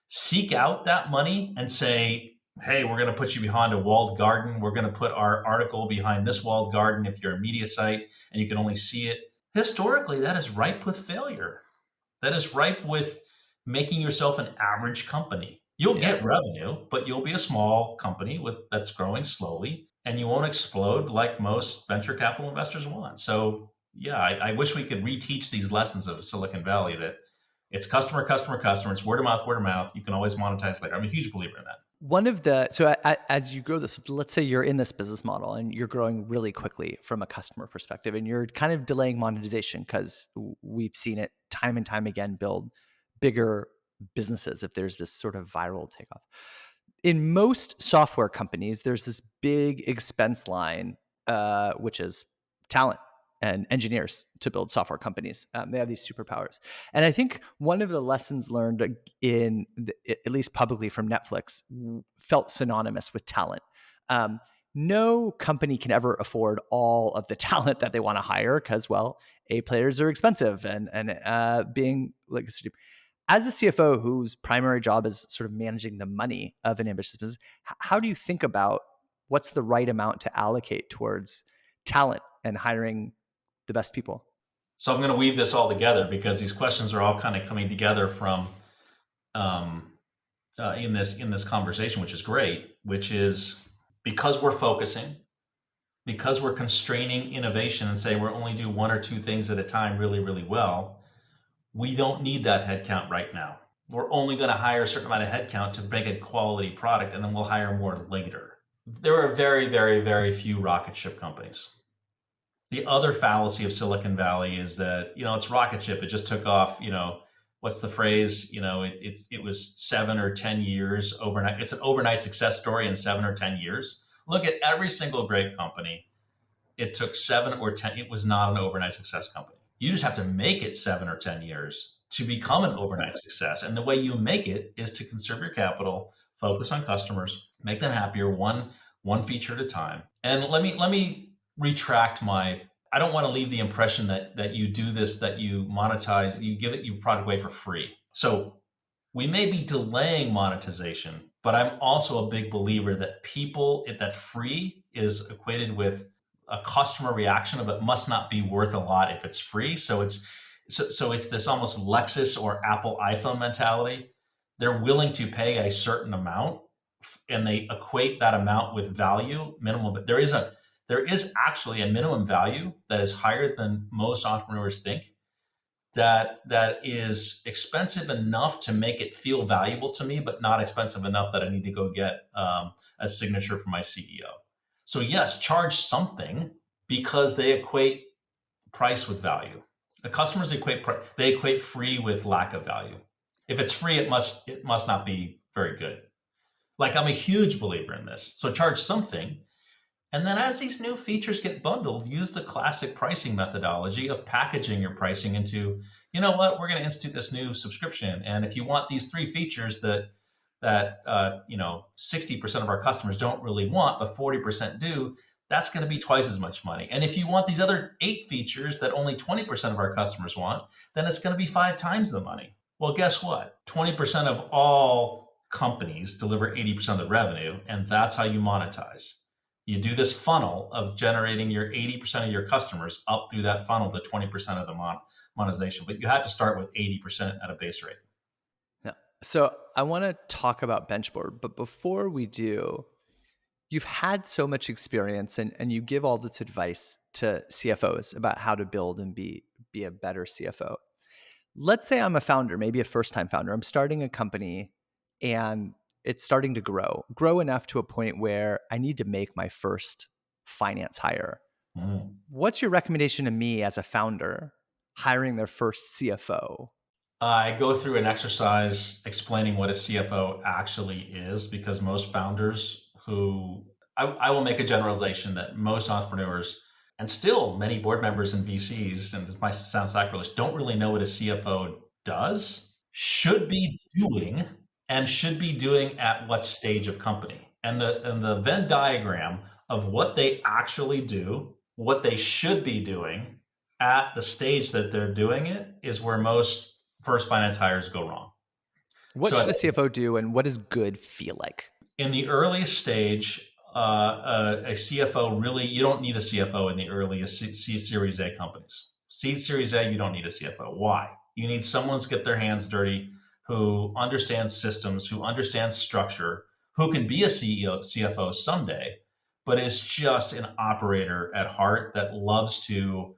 Seek out that money and say, hey, we're going to put you behind a walled garden. We're going to put our article behind this walled garden if you're a media site and you can only see it. Historically, that is ripe with failure. That is ripe with making yourself an average company. You'll get revenue, but you'll be a small company that's growing slowly, and you won't explode like most venture capital investors want. So yeah, I wish we could reteach these lessons of Silicon Valley, that it's customer, customer, customer. It's word of mouth, word of mouth. You can always monetize later. I'm a huge believer in that. So as you grow this, let's say you're in this business model and you're growing really quickly from a customer perspective, and you're kind of delaying monetization because we've seen it time and time again build bigger businesses if there's this sort of viral takeoff. In most software companies, there's this big expense line, which is talent and engineers to build software companies. They have these superpowers. And I think one of the lessons learned at least publicly from Netflix, felt synonymous with talent. No company can ever afford all of the talent that they want to hire because, well, A, players are expensive, and being like, as a CFO whose primary job is sort of managing the money of an ambitious business, how do you think about what's the right amount to allocate towards talent and hiring the best people? So I'm going to weave this all together because these questions are all kind of coming together from in this conversation, which is great. Which is because we're focusing, because we're constraining innovation and saying we're only do one or two things at a time really, really well. We don't need that headcount right now. We're only going to hire a certain amount of headcount to make a quality product, and then we'll hire more later. There are very, very, very few rocket ship companies. The other fallacy of Silicon Valley is that, it's rocket ship. It just took off, what's the phrase? It was 7 or 10 years overnight. It's an overnight success story in 7 or 10 years. Look at every single great company. It took 7 or 10. It was not an overnight success company. You just have to make it 7 or 10 years to become an overnight success. And the way you make it is to conserve your capital, focus on customers, make them happier, one feature at a time. And let me retract I don't want to leave the impression that you do this, that you monetize, you give your product away for free. So we may be delaying monetization, but I'm also a big believer that that free is equated with a customer reaction of it must not be worth a lot if it's free. So it's this almost Lexus or Apple iPhone mentality. They're willing to pay a certain amount, and they equate that amount with value, minimal. But there is actually a minimum value that is higher than most entrepreneurs think. That is expensive enough to make it feel valuable to me, but not expensive enough that I need to go get a signature from my CEO. So yes, charge something because they equate price with value. The customers equate free with lack of value. If it's free, it must not be very good. Like, I'm a huge believer in this. So charge something. And then as these new features get bundled, use the classic pricing methodology of packaging your pricing into, we're going to institute this new subscription. And if you want these 3 features that 60% of our customers don't really want, but 40% do, that's going to be twice as much money. And if you want these other 8 features that only 20% of our customers want, then it's going to be 5 times the money. Well, guess what? 20% of all companies deliver 80% of the revenue, and that's how you monetize. You do this funnel of generating your 80% of your customers up through that funnel to 20% of the monetization. But you have to start with 80% at a base rate. Yeah. So I want to talk about BenchBoard, but before we do, you've had so much experience and you give all this advice to CFOs about how to build and be a better CFO. Let's say I'm a founder, maybe a first-time founder. I'm starting a company and it's starting to grow enough to a point where I need to make my first finance hire. What's your recommendation to me as a founder hiring their first CFO? I go through an exercise explaining what a CFO actually is, because most founders I will make a generalization that most entrepreneurs, And still, many board members and VCs, and this might sound sacrilege, don't really know what a CFO does, should be doing, and should be doing at what stage of company. And the Venn diagram of what they actually do, what they should be doing at the stage that they're doing it, is where most first finance hires go wrong. What So should a CFO do, and what does good feel like? in the earliest stage, a CFO really, you don't need a CFO in the earliest seed Series A companies. Seed Series A, you don't need a CFO. Why? You need someone to get their hands dirty, who understands systems, who understands structure, who can be a CFO someday, but is just an operator at heart that loves to,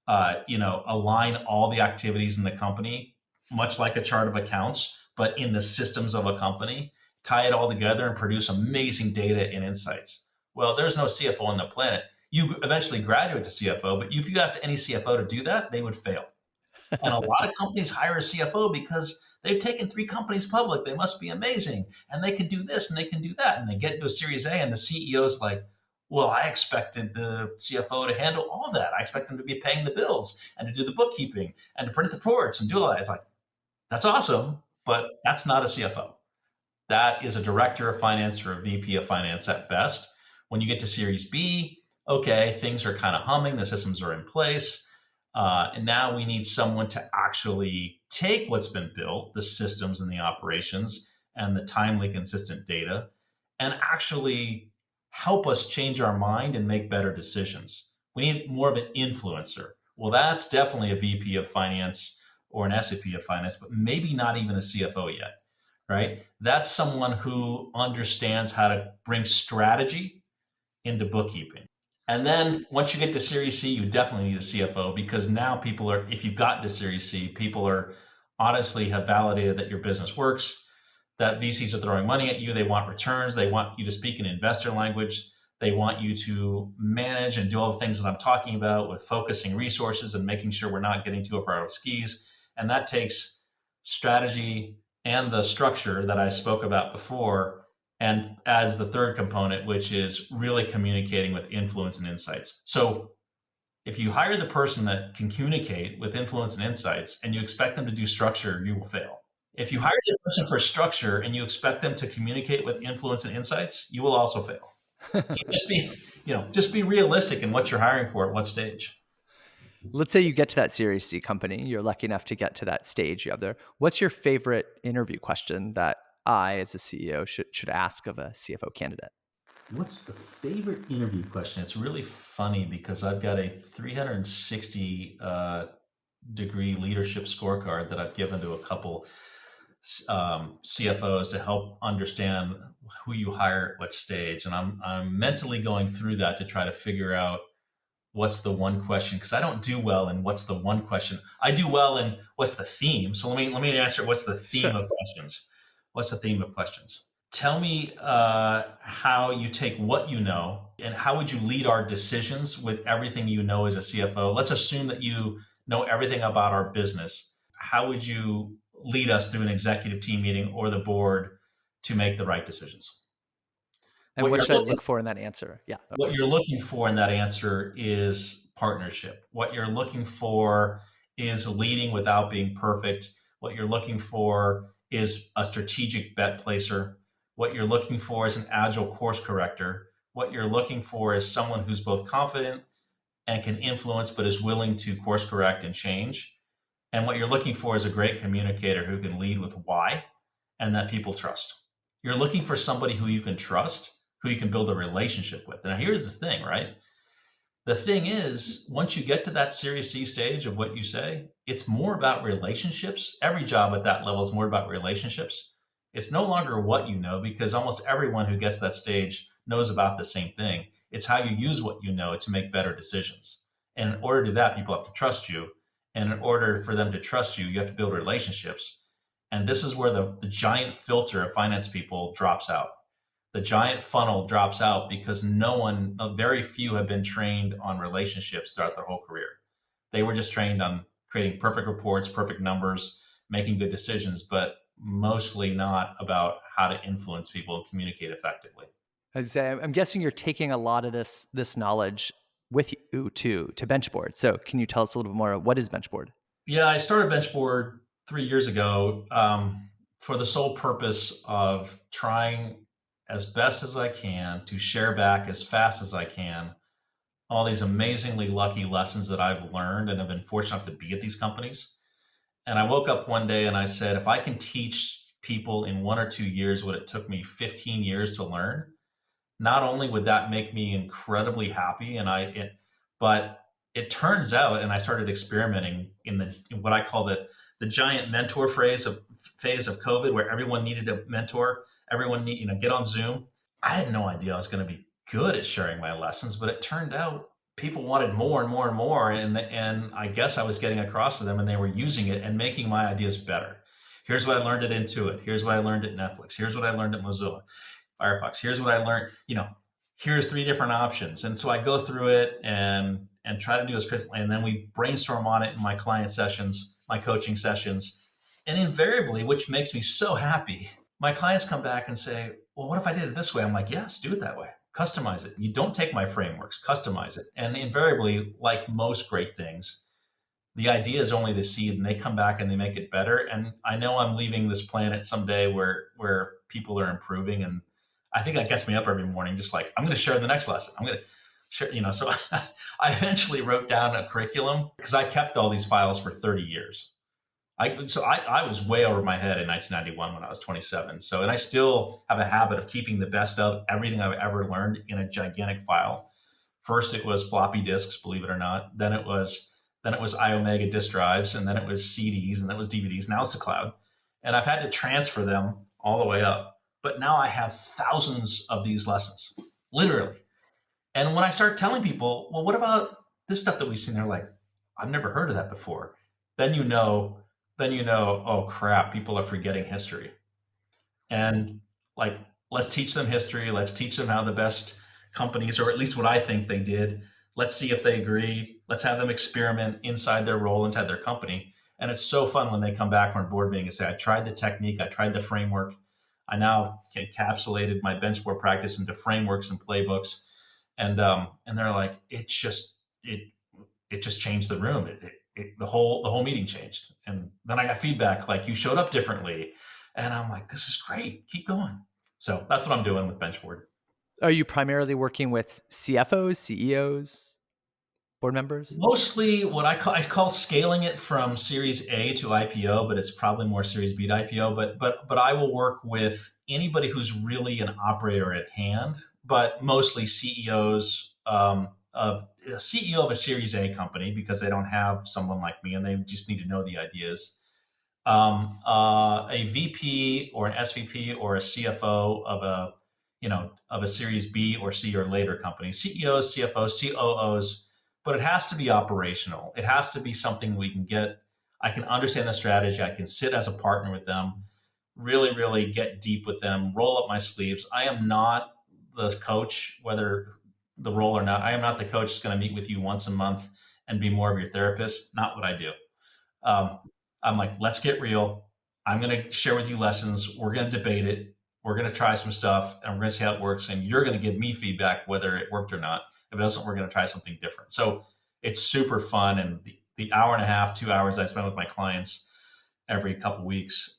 align all the activities in the company, much like a chart of accounts, but in the systems of a company, tie it all together and produce amazing data and insights. Well, there's no CFO on the planet. You eventually graduate to CFO, but if you asked any CFO to do that, they would fail. And a lot of companies hire a CFO because they've taken 3 companies public. They must be amazing. And they can do this and they can do that. And they get into a Series A and the CEO's like, well, I expected the CFO to handle all of that. I expect them to be paying the bills and to do the bookkeeping and to print the reports and do all that. It's like, that's awesome, but that's not a CFO. That is a director of finance or a VP of finance at best. When you get to Series B, okay, things are kind of humming, the systems are in place. And now we need someone to actually take what's been built, the systems and the operations and the timely, consistent data, and actually help us change our mind and make better decisions. We need more of an influencer. Well, that's definitely a VP of finance or an SVP of finance, but maybe not even a CFO yet, right? That's someone who understands how to bring strategy into bookkeeping. And then once you get to Series C, you definitely need a CFO, because now people are, if you've gotten to Series C, people are honestly have validated that your business works, that VCs are throwing money at you. They want returns. They want you to speak in investor language. They want you to manage and do all the things that I'm talking about with focusing resources and making sure we're not getting too far out of skis. And that takes strategy and the structure that I spoke about before, and as the third component, which is really communicating with influence and insights. So if you hire the person that can communicate with influence and insights and you expect them to do structure, you will fail. If you hire the person for structure and you expect them to communicate with influence and insights, you will also fail. So just be realistic in what you're hiring for at what stage. Let's say you get to that Series C company, you're lucky enough to get to that stage you have there. What's your favorite interview question that I, as a CEO, should ask of a CFO candidate? What's the favorite interview question? It's really funny because I've got a 360 degree leadership scorecard that I've given to a couple CFOs to help understand who you hire at what stage. And I'm mentally going through that to try to figure out what's the one question, because I don't do well in what's the one question. I do well in what's the theme. So let me answer what's the theme of questions. What's the theme of questions? Tell me how you take what you know and how would you lead our decisions with everything you know as a CFO. Let's assume that you know everything about our business. How would you lead us through an executive team meeting or the board to make the right decisions? And what should I look for in that answer? Yeah. Okay. What you're looking for in that answer is partnership. What you're looking for is leading without being perfect. What you're looking for is a strategic bet placer. What you're looking for is an agile course corrector. What you're looking for is someone who's both confident and can influence, but is willing to course correct and change. And what you're looking for is a great communicator who can lead with why and that people trust. You're looking for somebody who you can trust, who you can build a relationship with. Now, here's the thing, right? The thing is, once you get to that Series C stage of what you say, it's more about relationships. Every job at that level is more about relationships. It's no longer what you know, because almost everyone who gets to that stage knows about the same thing. It's how you use what you know to make better decisions. And in order to do that, people have to trust you. And in order for them to trust you, you have to build relationships. And this is where the giant filter of finance people drops out. The giant funnel drops out because very few have been trained on relationships throughout their whole career. They were just trained on creating perfect reports, perfect numbers, making good decisions, but mostly not about how to influence people and communicate effectively. I'm guessing you're taking a lot of this knowledge with you to BenchBoard. So can you tell us a little bit more? What is BenchBoard? Yeah, I started BenchBoard 3 years ago for the sole purpose of trying as best as I can to share back as fast as I can all these amazingly lucky lessons that I've learned and have been fortunate enough to be at these companies. And I woke up one day and I said, if I can teach people in 1 or 2 years what it took me 15 years to learn, not only would that make me incredibly happy, but it turns out, and I started experimenting in what I call the giant mentor phase of COVID, where everyone needed a mentor, everyone get on Zoom. I had no idea I was going to be good at sharing my lessons, but it turned out people wanted more and more and more, and I guess I was getting across to them, and they were using it and making my ideas better. Here's what I learned at Intuit. Here's what I learned at Netflix. Here's what I learned at Mozilla Firefox. Here's what I learned. Here's 3 different options. And so I go through it and try to do as crisply. And then we brainstorm on it in my client sessions, my coaching sessions. And invariably, which makes me so happy, my clients come back and say, well, what if I did it this way? I'm like, yes, do it that way. Customize it. You don't take my frameworks, customize it. And invariably, like most great things, the idea is only the seed, and they come back and they make it better. And I know I'm leaving this planet someday where people are improving, and I think that gets me up every morning, just like, I'm going to share the next lesson. I'm going to share, so I eventually wrote down a curriculum because I kept all these files for 30 years. I was way over my head in 1991 when I was 27. And I still have a habit of keeping the best of everything I've ever learned in a gigantic file. First, it was floppy disks, believe it or not. Then it was iOmega disk drives, and then it was CDs, and then it was DVDs. Now it's the cloud. And I've had to transfer them all the way up. But now I have thousands of these lessons, literally. And when I start telling people, well, what about this stuff that we've seen? They're like, I've never heard of that before. Then you know, oh crap, people are forgetting history. And like, let's teach them history. Let's teach them how the best companies, or at least what I think they did. Let's see if they agree. Let's have them experiment inside their role, inside their company. And it's so fun when they come back from a board meeting and say, I tried the technique, I tried the framework. I now encapsulated my BenchBoard practice into frameworks and playbooks. And they're like, it just changed the room. The whole meeting changed. And then I got feedback like, you showed up differently. And I'm like, this is great. Keep going. So that's what I'm doing with BenchBoard. Are you primarily working with CFOs, CEOs, board members? Mostly what I call scaling it from Series A to IPO, but it's probably more Series B to IPO. But I will work with anybody who's really an operator at hand, but mostly CEOs of a CEO of a Series A company, because they don't have someone like me and they just need to know the ideas. A VP or an SVP or a CFO of a Series B or C or later company, CEOs, CFOs, COOs. But it has to be operational. It has to be something we can get. I can understand the strategy. I can sit as a partner with them, really, really get deep with them, roll up my sleeves. I am not the coach, whether the role or not. I am not the coach that's going to meet with you once a month and be more of your therapist. Not what I do. I'm like, let's get real. I'm going to share with you lessons. We're going to debate it. We're going to try some stuff, and we're going to see how it works. And you're going to give me feedback whether it worked or not. If it doesn't, we're going to try something different. So it's super fun. And the hour and a half, 2 hours I spend with my clients every couple of weeks,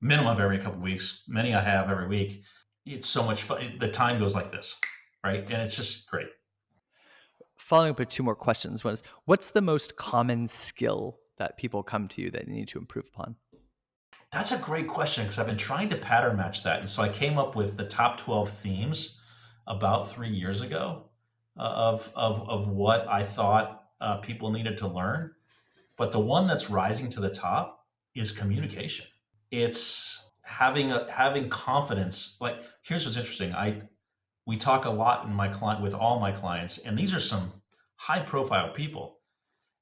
minimum of every couple of weeks, many I have every week. It's so much fun. The time goes like this, right? And it's just great. Following up with 2 more questions. One is, what's the most common skill that people come to you that you need to improve upon? That's a great question, because I've been trying to pattern match that. And so I came up with the top 12 themes about 3 years ago of what I thought people needed to learn. But the one that's rising to the top is communication. It's having confidence. Like, here's what's interesting. We talk a lot with all my clients, and these are some high profile people,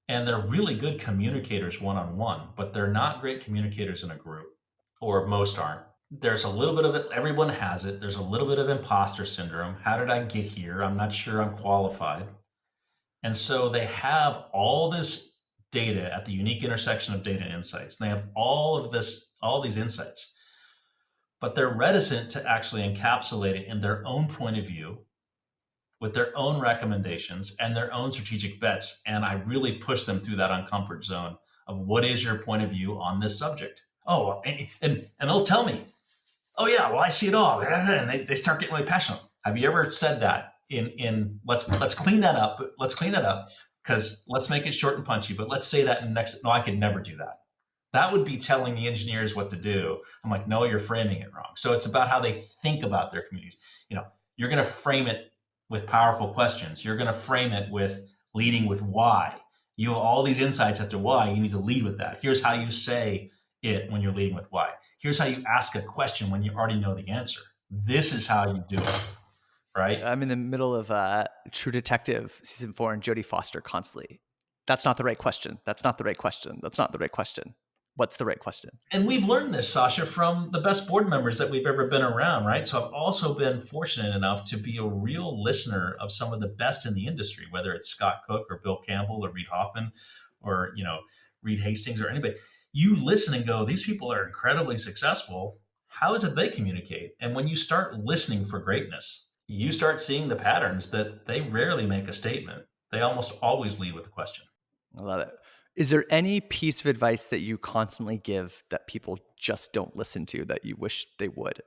and they're really good communicators one-on-one, but they're not great communicators in a group, or most aren't. There's a little bit of it. Everyone has it. There's a little bit of imposter syndrome. How did I get here? I'm not sure I'm qualified. And so they have all this data at the unique intersection of data and insights. And they have all these insights, but they're reticent to actually encapsulate it in their own point of view with their own recommendations and their own strategic bets. And I really push them through that uncomfort zone of what is your point of view on this subject? Oh, and they'll tell me, oh yeah, well, I see it all. And they start getting really passionate. Have you ever said that in let's clean that up. Let's clean that up because let's make it short and punchy. But let's say that in next, no, I could never do that. That would be telling the engineers what to do. I'm like, no, you're framing it wrong. So it's about how they think about their communities. You're going to frame it with powerful questions. You're going to frame it with leading with why. You have all these insights after why. You need to lead with that. Here's how you say it when you're leading with why. Here's how you ask a question when you already know the answer. This is how you do it, right? I'm in the middle of True Detective season 4 and Jodie Foster constantly. That's not the right question. That's not the right question. That's not the right question. What's the right question? And we've learned this, Sasha, from the best board members that we've ever been around, right? So I've also been fortunate enough to be a real listener of some of the best in the industry, whether it's Scott Cook or Bill Campbell or Reid Hoffman or, Reed Hastings or anybody. You listen and go, these people are incredibly successful. How is it they communicate? And when you start listening for greatness, you start seeing the patterns that they rarely make a statement. They almost always lead with a question. I love it. Is there any piece of advice that you constantly give that people just don't listen to that you wish they would?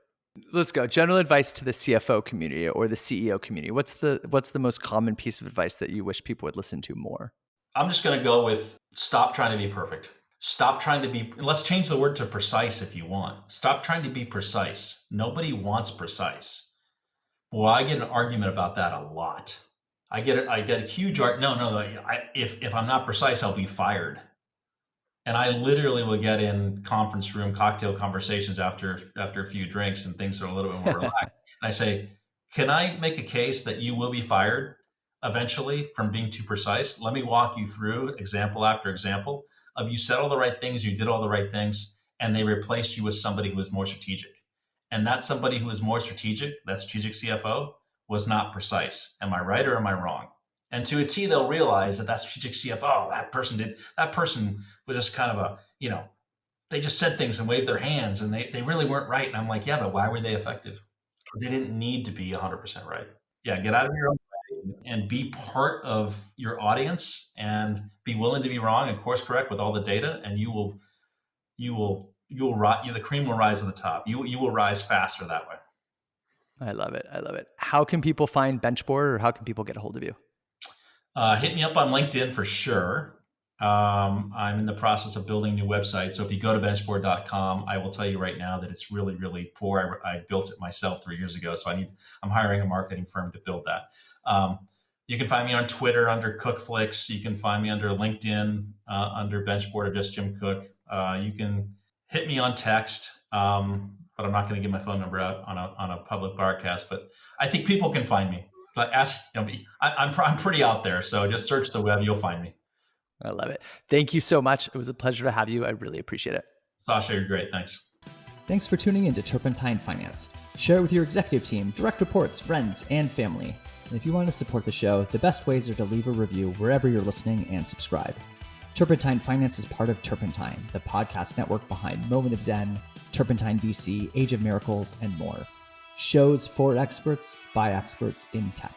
Let's go. General advice to the CFO community or the CEO community. What's the most common piece of advice that you wish people would listen to more? I'm just going to go with stop trying to be perfect. Stop trying to be, let's change the word to precise if you want. Stop trying to be precise. Nobody wants precise. Well, I get an argument about that a lot. I get a huge if I'm not precise, I'll be fired. And I literally will get in conference room cocktail conversations after a few drinks and things are a little bit more relaxed. And I say, can I make a case that you will be fired eventually from being too precise? Let me walk you through example after example of you said all the right things, you did all the right things, and they replaced you with somebody who was more strategic. And that somebody who was more strategic, that strategic CFO, was not precise. Am I right or am I wrong? And to a T, they'll realize that strategic CFO, that person was just kind of they just said things and waved their hands and they really weren't right. And I'm like, yeah, but why were they effective? They didn't need to be 100% right. Yeah, get out of your own way and be part of your audience and be willing to be wrong and course correct with all the data. And the cream will rise to the top. You will rise faster that way. I love it. I love it. How can people find BenchBoard or how can people get a hold of you? Hit me up on LinkedIn for sure. I'm in the process of building a new website. So if you go to benchboard.com, I will tell you right now that it's really, really poor. I built it myself 3 years ago. So I'm hiring a marketing firm to build that. You can find me on Twitter under CookFlix. You can find me under LinkedIn under BenchBoard or just Jim Cook. You can hit me on text. But I'm not going to give my phone number out on a public broadcast. But I think people can find me. But I'm pretty out there, so just search the web, you'll find me. I love it. Thank you so much. It was a pleasure to have you. I really appreciate it. Sasha, you're great. Thanks. Thanks for tuning in to Turpentine Finance. Share it with your executive team, direct reports, friends, and family. And if you want to support the show, the best ways are to leave a review wherever you're listening and subscribe. Turpentine Finance is part of Turpentine, the podcast network behind Moment of Zen, Turpentine VC, Age of Miracles, and more. Shows for experts by experts in tech.